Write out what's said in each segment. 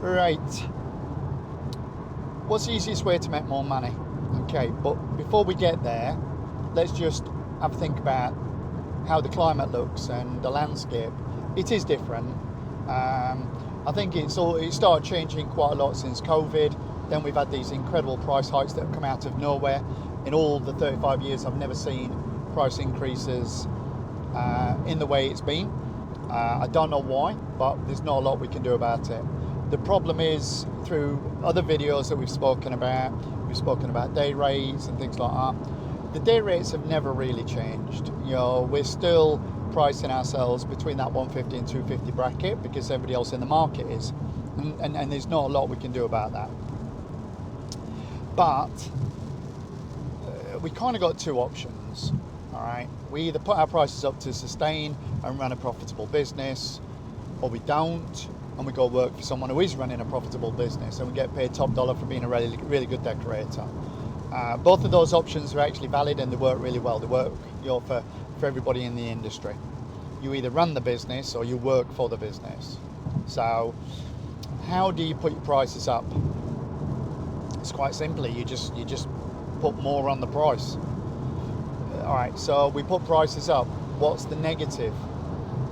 Right. What's the easiest way to make more money? Okay, but before we get there, let's just have a think about how the climate looks and the landscape. It is different. I think it started changing quite a lot since COVID. Then we've had these incredible price hikes that have come out of nowhere. In all the 35 years, I've never seen price increases in the way it's been. I don't know why, but there's not a lot we can do about it. The problem is, through other videos that we've spoken about day rates and things like that. The day rates have never really changed. We're still pricing ourselves between that 150 and 250 bracket because everybody else in the market is, and there's not a lot we can do about that. But we kind of got two options. All right, we either put our prices up to sustain and run a profitable business, or we don't, and we go work for someone who is running a profitable business, and we get paid top dollar for being a really, really good decorator. Both of those options are actually valid, and they work really well. They work, for everybody in the industry. You either run the business or you work for the business. So, how do you put your prices up? It's quite simply, you just put more on the price. All right, so we put prices up. What's the negative?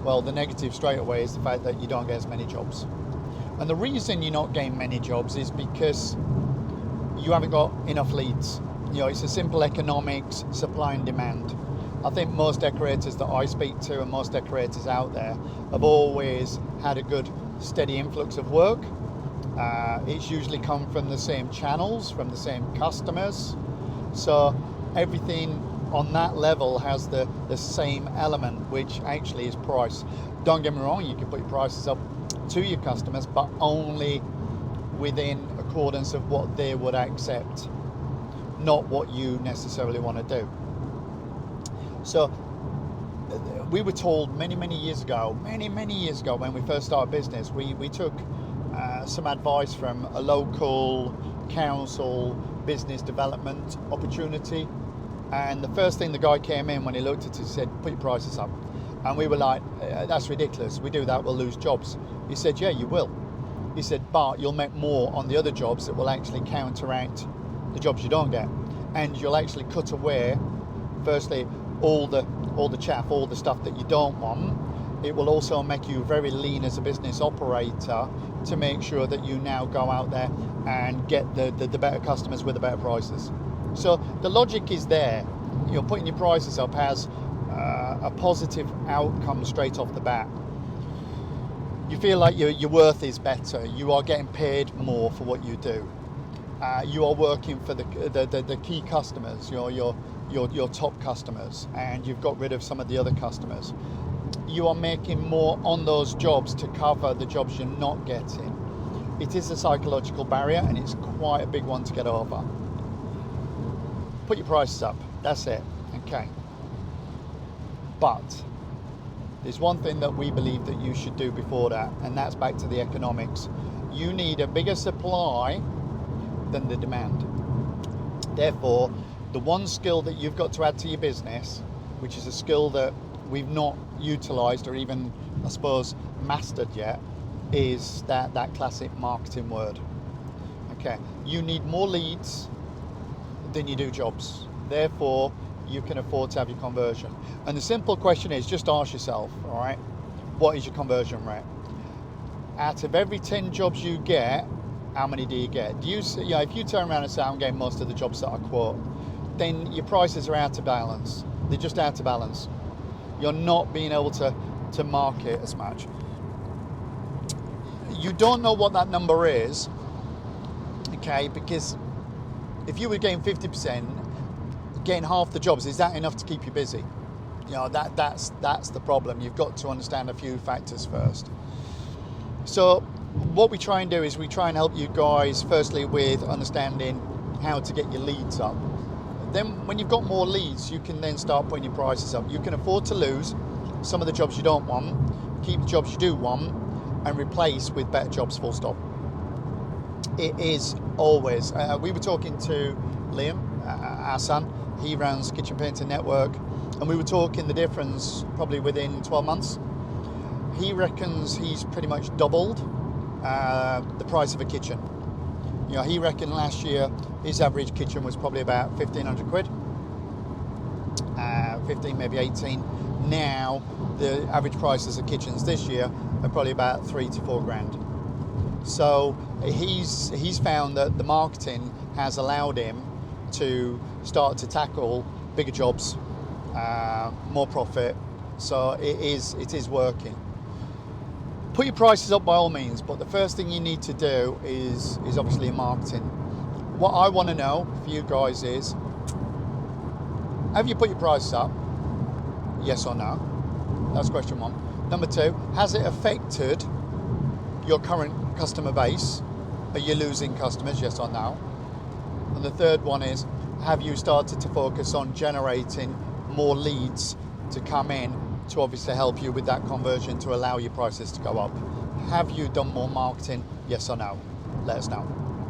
Well, the negative straight away is the fact that you don't get as many jobs. And the reason you're not getting many jobs is because you haven't got enough leads. It's a simple economics, supply and demand. I think most decorators that I speak to and most decorators out there have always had a good steady influx of work. It's usually come from the same channels, from the same customers. So everything on that level has the same element, which actually is price. Don't get me wrong, you can put your prices up to your customers, but only within accordance of what they would accept, not what you necessarily want to do. So we were told many years ago when we first started business, we took some advice from a local council business development opportunity. And the first thing the guy came in when he looked at it, he said, put your prices up. And we were like, that's ridiculous. We do that, we'll lose jobs. He said, yeah, you will. He said, but you'll make more on the other jobs that will actually counteract the jobs you don't get. And you'll actually cut away, firstly, all the chaff, all the stuff that you don't want. It will also make you very lean as a business operator to make sure that you now go out there and get the better customers with the better prices. So the logic is there. Putting your prices up has a positive outcome straight off the bat. You feel like your worth is better. You are getting paid more for what you do. You are working for the key customers, your top customers, and you've got rid of some of the other customers. You are making more on those jobs to cover the jobs you're not getting. It is a psychological barrier, and it's quite a big one to get over. Put your prices up, that's it, okay. But there's one thing that we believe that you should do before that, and that's back to the economics. You need a bigger supply than the demand. Therefore, the one skill that you've got to add to your business, which is a skill that we've not utilised or even, I suppose, mastered yet, is that classic marketing word. Okay, you need more leads than you do jobs. Therefore, you can afford to have your conversion. And the simple question is, just ask yourself, all right, what is your conversion rate? Out of every 10 jobs you get, how many do you get? If you turn around and say, I'm getting most of the jobs that I quote, then your prices are out of balance. They're just out of balance. You're not being able to market as much. You don't know what that number is, okay, because if you were getting 50%, getting half the jobs, is that enough to keep you busy? That's the problem. You've got to understand a few factors first. So what we try and do is we try and help you guys firstly with understanding how to get your leads up. Then when you've got more leads, you can then start putting your prices up. You can afford to lose some of the jobs you don't want, keep the jobs you do want, and replace with better jobs, full stop. It is always, we were talking to Liam, our son, he runs Kitchen Painting Network, and we were talking the difference probably within 12 months. He reckons he's pretty much doubled the price of a kitchen. You know, he reckoned last year his average kitchen was probably about 1,500 quid, 15, maybe 18. Now the average prices of kitchens this year are probably about 3 to 4 grand. So he's found that the marketing has allowed him to start to tackle bigger jobs, more profit. So it is working. Put your prices up by all means, but the first thing you need to do is obviously in marketing. What I want to know for you guys is, have you put your prices up? Yes or no? That's question one. Number two, has it affected your current customer base? Are you losing customers? Yes or no? And the third one is, have you started to focus on generating more leads to come in to obviously help you with that conversion to allow your prices to go up? Have you done more marketing? Yes or no? Let us know.